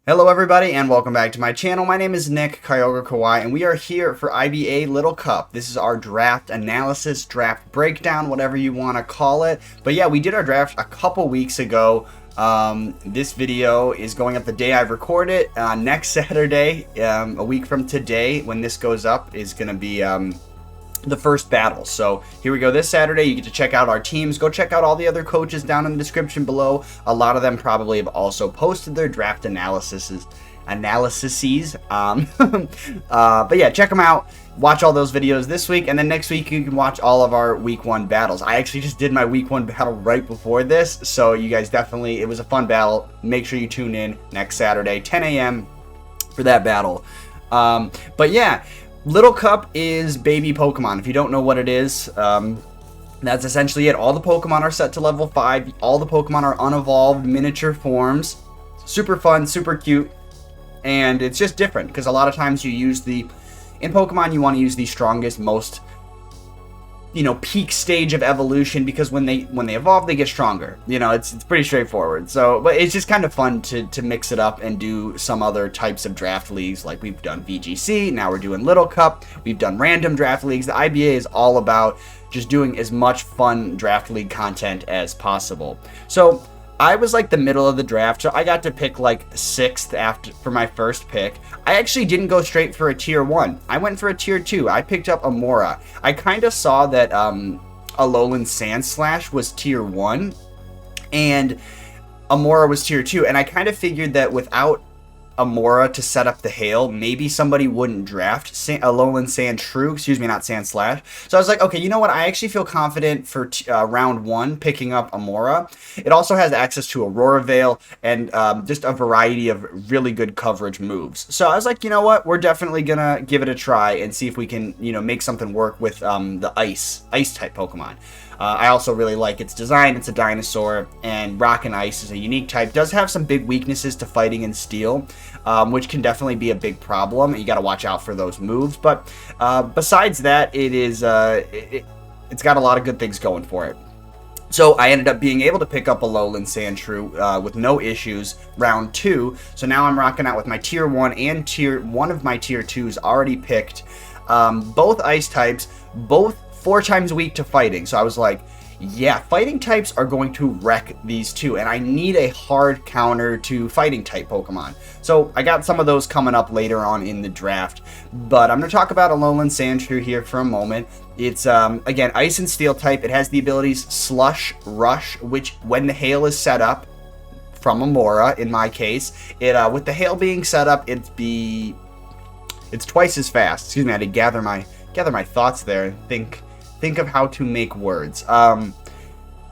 Hello everybody and welcome back to my channel. My name is Nick, KyogreKauai, and we are here for IBA Little Cup. This is our draft analysis, draft breakdown, whatever you want to call it. But yeah, we did our draft a couple weeks ago. This video is going up the day I record it. Next Saturday, a week from today, when this goes up, is going to be the first battle. So here we go. This Saturday, you get to check out our teams. Go check out all the other coaches down in the description below. A lot of them probably have also posted their draft analyses. But yeah, check them out. Watch all those videos this week, and then next week you can watch all of our week 1 battles. I actually just did my week 1 battle right before this, so you guys definitely, it was a fun battle. Make sure you tune in next Saturday, 10 a.m. for that battle. But yeah, Little Cup is baby Pokemon. If you don't know what it is, that's essentially it. All the Pokemon are set to level 5. All the Pokemon are unevolved miniature forms. Super fun, super cute, and it's just different because a lot of times you use in Pokemon you want to use the strongest, most peak stage of evolution, because when they evolve they get stronger. It's pretty straightforward. So, but it's just kind of fun to mix it up and do some other types of draft leagues. Like we've done VGC, now we're doing Little Cup, we've done random draft leagues. The IBA is all about just doing as much fun draft league content as possible. So I was like the middle of the draft, so I got to pick like 6th for my first pick. I actually didn't go straight for a tier 1. I went for a tier 2. I picked up Amora. I kind of saw that Alolan Sandshrew was tier 1 and Amora was tier 2, and I kind of figured that without Amora to set up the hail, maybe somebody wouldn't draft Alolan Sandshrew, not Sandslash. So I was like, okay, you know what? I actually feel confident for round 1 picking up Amora. It also has access to Aurora Veil and just a variety of really good coverage moves. So I was like, you know what? We're definitely gonna give it a try and see if we can, make something work with the ice type Pokemon. I also really like its design. It's a dinosaur, and Rock and Ice is a unique type. Does have some big weaknesses to fighting and steel, which can definitely be a big problem. You got to watch out for those moves. But besides that, it's got a lot of good things going for it. So I ended up being able to pick up Alolan Sandshrew with no issues round 2. So now I'm rocking out with my tier 1 and one of my tier 2s already picked. Both ice types, both 4 times weak to fighting. So I was like, yeah, fighting types are going to wreck these two, and I need a hard counter to fighting type Pokemon. So I got some of those coming up later on in the draft, but I'm going to talk about Alolan Sandshrew here for a moment. It's, again, Ice and Steel type. It has the abilities Slush, Rush, which when the hail is set up, from Amora in my case, with the hail being set up, it's twice as fast. Excuse me, I had to gather my thoughts there and think of how to make words.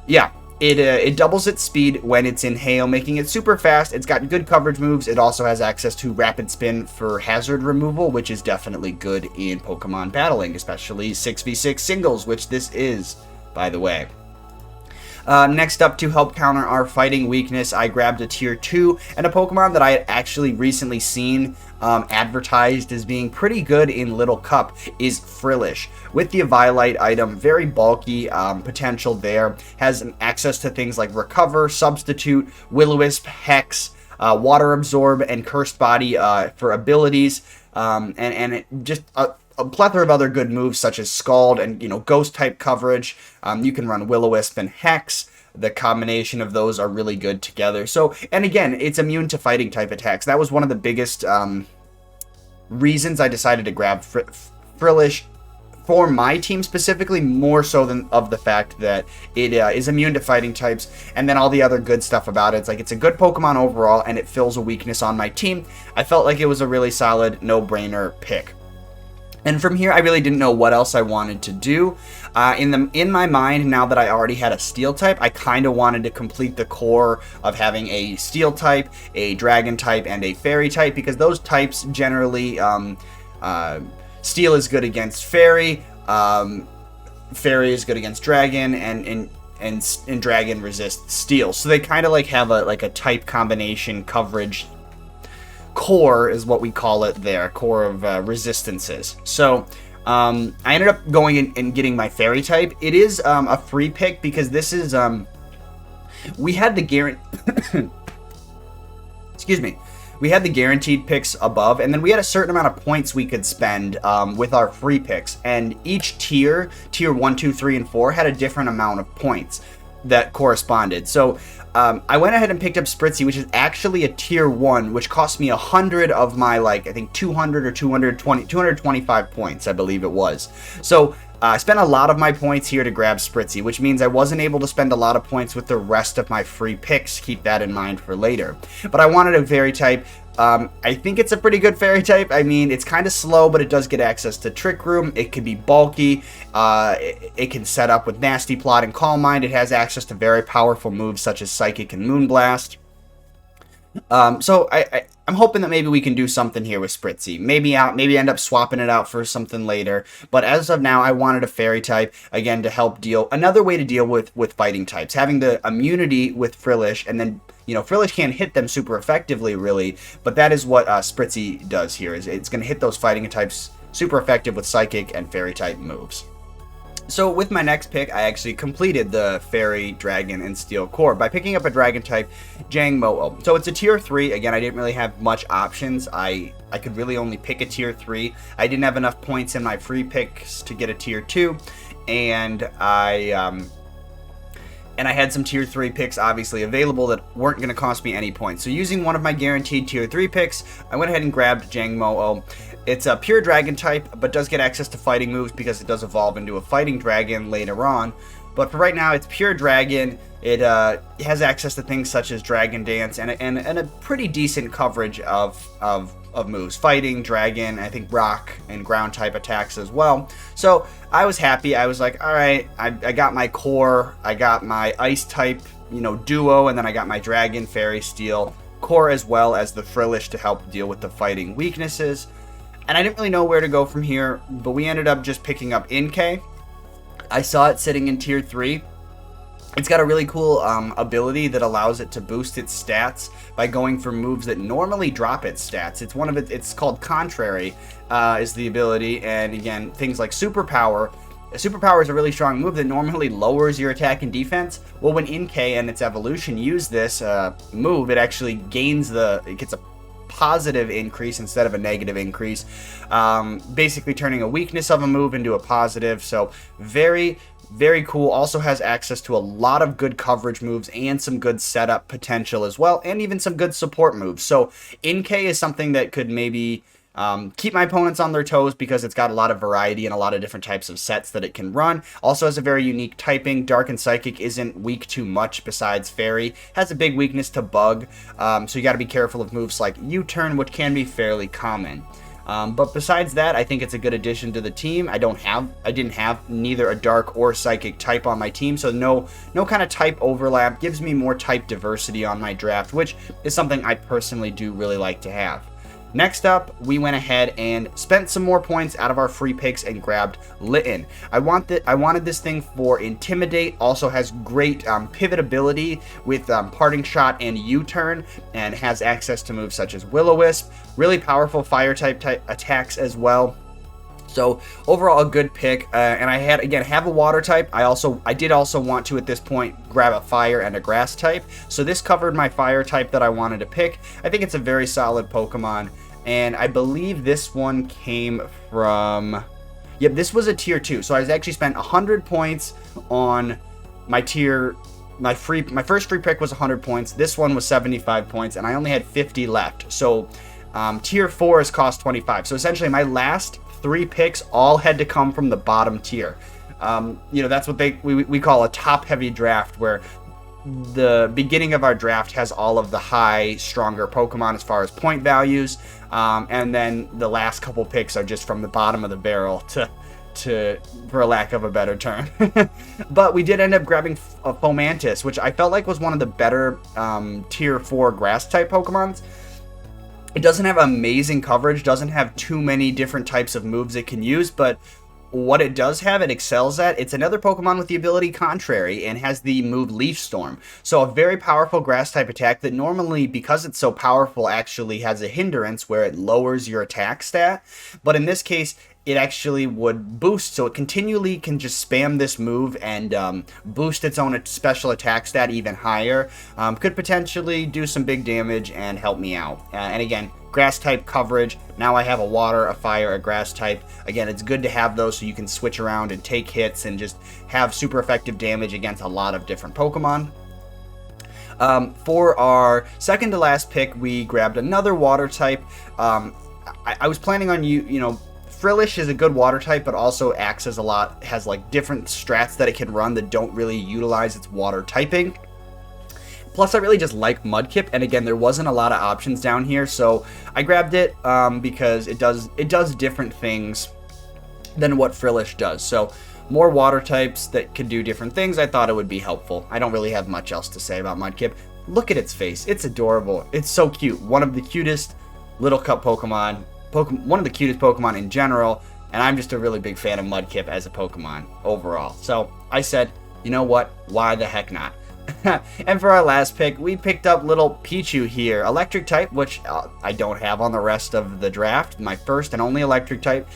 Yeah, it doubles its speed when it's in hail, making it super fast. It's got good coverage moves. It also has access to Rapid Spin for hazard removal, which is definitely good in Pokemon battling, especially 6v6 singles, which this is, by the way. Next up, to help counter our fighting weakness, I grabbed a tier 2, and a Pokemon that I had actually recently seen advertised as being pretty good in Little Cup is Frillish. With the Eviolite item, very bulky potential there, has access to things like Recover, Substitute, Will-O-Wisp, Hex, Water Absorb, and Cursed Body for abilities, and just a plethora of other good moves such as Scald and Ghost type coverage. You can run Will-O-Wisp and Hex. The combination of those are really good together. So, and again, it's immune to fighting type attacks. That was one of the biggest reasons I decided to grab Frillish for my team specifically, more so than of the fact that it is immune to fighting types, and then all the other good stuff about it. It's like it's a good Pokemon overall, and it fills a weakness on my team. I felt like it was a really solid, no-brainer pick. And from here, I really didn't know what else I wanted to do. In my mind, now that I already had a Steel type, I kind of wanted to complete the core of having a Steel type, a Dragon type, and a Fairy type, because those types generally, Steel is good against Fairy, Fairy is good against Dragon, and Dragon resists Steel. So they kind of like have a type combination coverage core is what we call it there, core of resistances. So I ended up going and getting my Fairy type. It is a free pick because this is we had the guarantee excuse me, we had the guaranteed picks above, and then we had a certain amount of points we could spend with our free picks. And each tier 1, 2, 3, and 4, had a different amount of points that corresponded. So I went ahead and picked up Spritzy, which is actually a tier 1, which cost me 100 of my, like, I think 200 or 225 points, I believe it was. So I spent a lot of my points here to grab Spritzy, which means I wasn't able to spend a lot of points with the rest of my free picks. Keep that in mind for later. But I wanted a fairy type. I think it's a pretty good fairy type. I mean, it's kind of slow, but it does get access to Trick Room. It can be bulky. It can set up with Nasty Plot and Calm Mind. It has access to very powerful moves such as Psychic and Moonblast. So I'm hoping that maybe we can do something here with Spritzy. Maybe end up swapping it out for something later. But as of now, I wanted a fairy type, again, to help deal. Another way to deal with fighting types. Having the immunity with Frillish, and then, you know, Frillish can't hit them super effectively, really. But that is what Spritzy does here. Is it's going to hit those fighting types super effective with Psychic and fairy type moves. So with my next pick, I actually completed the Fairy, Dragon, and Steel core by picking up a Dragon type, Jangmo-O. So it's a tier 3. Again, I didn't really have much options. I could really only pick a tier 3. I didn't have enough points in my free picks to get a tier 2, and I had some tier 3 picks obviously available that weren't going to cost me any points. So using one of my guaranteed tier 3 picks, I went ahead and grabbed Jangmo-O. It's a pure dragon type, but does get access to fighting moves because it does evolve into a fighting dragon later on. But for right now, it's pure dragon. It has access to things such as Dragon Dance and a pretty decent coverage of moves. Fighting, dragon, I think rock and ground type attacks as well. So I was happy. I was like, all right, I got my core, I got my ice type, you know, duo, and then I got my dragon, fairy, steel core, as well as the Frillish to help deal with the fighting weaknesses. And I didn't really know where to go from here, but we ended up just picking up Inkay. I saw it sitting in tier 3. It's got a really cool ability that allows it to boost its stats by going for moves that normally drop its stats. It's called Contrary, is the ability, and again, things like Superpower. Superpower is a really strong move that normally lowers your attack and defense. Well, when Inkay and its evolution use this move, it actually it gets a positive increase instead of a negative increase, basically turning a weakness of a move into a positive. So very, very cool. Also has access to a lot of good coverage moves and some good setup potential as well, and even some good support moves. So Inkay is something that could maybe keep my opponents on their toes because it's got a lot of variety and a lot of different types of sets that it can run. Also has a very unique typing. Dark and Psychic isn't weak to much besides Fairy. Has a big weakness to Bug, so you got to be careful of moves like U-Turn, which can be fairly common. But besides that, I think it's a good addition to the team. I didn't have neither a Dark or Psychic type on my team, so no kind of type overlap. Gives me more type diversity on my draft, which is something I personally do really like to have. Next up, we went ahead and spent some more points out of our free picks and grabbed Litten. I wanted this thing for Intimidate. Also has great pivot ability with Parting Shot and U-Turn, and has access to moves such as Will-O-Wisp. Really powerful fire type attacks as well. So overall, a good pick. And I have a water type. I did also want to at this point grab a fire and a grass type. So this covered my fire type that I wanted to pick. I think it's a very solid Pokemon. And I believe this one came from... Yep, this was a tier 2. So I actually spent 100 points on my tier... My first free pick was 100 points. This one was 75 points, and I only had 50 left. So tier 4 cost 25. So essentially, my last 3 picks all had to come from the bottom tier. You know, that's what we call a top-heavy draft, where the beginning of our draft has all of the high, stronger Pokemon as far as point values, and then the last couple picks are just from the bottom of the barrel to for a lack of a better term. But we did end up grabbing a Fomantis, which I felt like was one of the better tier 4 grass type Pokemons. It doesn't have amazing coverage, doesn't have too many different types of moves it can use, but what it does have, it excels at. It's another Pokemon with the ability Contrary and has the move Leaf Storm. So a very powerful grass type attack that normally, because it's so powerful, actually has a hindrance where it lowers your attack stat. But in this case, it actually would boost, so it continually can just spam this move and boost its own special attack stat even higher. Could potentially do some big damage and help me out. And again, grass type coverage. Now I have a water, a fire, a grass type. Again, it's good to have those so you can switch around and take hits and just have super effective damage against a lot of different Pokemon. For our second to last pick, we grabbed another water type. I was planning on Frillish is a good water type, but also acts as has like different strats that it can run that don't really utilize its water typing. Plus, I really just like Mudkip, and again, there wasn't a lot of options down here, so I grabbed it because it does different things than what Frillish does. So more water types that could do different things, I thought it would be helpful. I don't really have much else to say about Mudkip. Look at its face. It's adorable. It's so cute. One of the cutest Little Cup Pokemon, one of the cutest Pokemon in general, and I'm just a really big fan of Mudkip as a Pokemon overall. So I said, you know what? Why the heck not? And for our last pick, we picked up little Pichu here, electric type, which I don't have on the rest of the draft. My first and only electric type.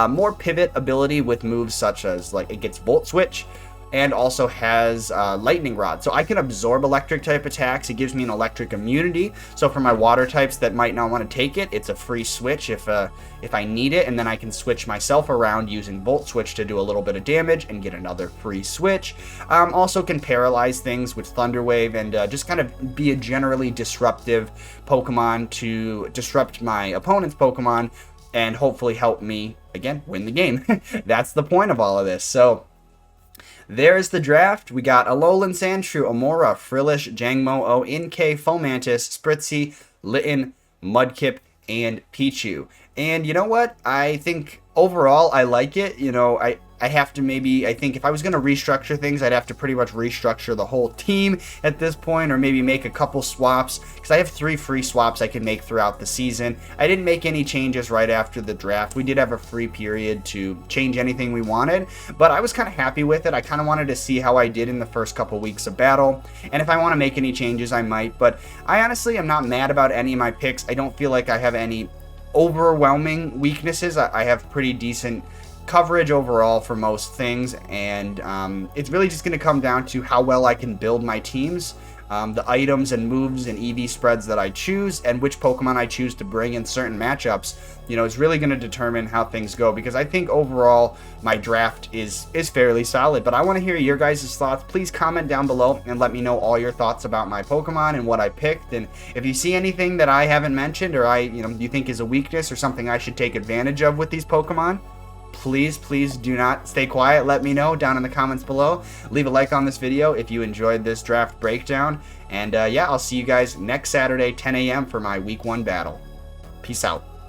More pivot ability with moves such as, like, it gets Volt Switch and also has Lightning Rod. So I can absorb electric type attacks. It gives me an electric immunity. So for my water types that might not want to take it, it's a free switch if I need it, and then I can switch myself around using Volt Switch to do a little bit of damage and get another free switch. Also can paralyze things with Thunder Wave and just kind of be a generally disruptive Pokemon to disrupt my opponent's Pokemon and hopefully help me, again, win the game. That's the point of all of this. So there's the draft. We got Alolan Sandshrew, Amora, Frillish, Jangmo-O, NK, Fomantis, Spritzy, Litten, Mudkip, and Pichu. And you know what? I think overall I like it. I have to I think if I was going to restructure things, I'd have to pretty much restructure the whole team at this point, or maybe make a couple swaps, because I have 3 free swaps I can make throughout the season. I didn't make any changes right after the draft. We did have a free period to change anything we wanted, but I was kind of happy with it. I kind of wanted to see how I did in the first couple weeks of battle, and if I want to make any changes, I might, but I honestly am not mad about any of my picks. I don't feel like I have any overwhelming weaknesses. I have pretty decent coverage overall for most things, and it's really just going to come down to how well I can build my teams, the items and moves and EV spreads that I choose, and which Pokemon I choose to bring in certain matchups. Is really going to determine how things go, because I think overall my draft is fairly solid. But I want to hear your guys' thoughts. Please comment down below and let me know all your thoughts about my Pokemon and what I picked, and if you see anything that I haven't mentioned or you think is a weakness or something I should take advantage of with these Pokemon, please do not stay quiet. Let me know down in the comments below. Leave a like on this video if you enjoyed this draft breakdown. And yeah, I'll see you guys next Saturday, 10 a.m. for my week 1 battle. Peace out.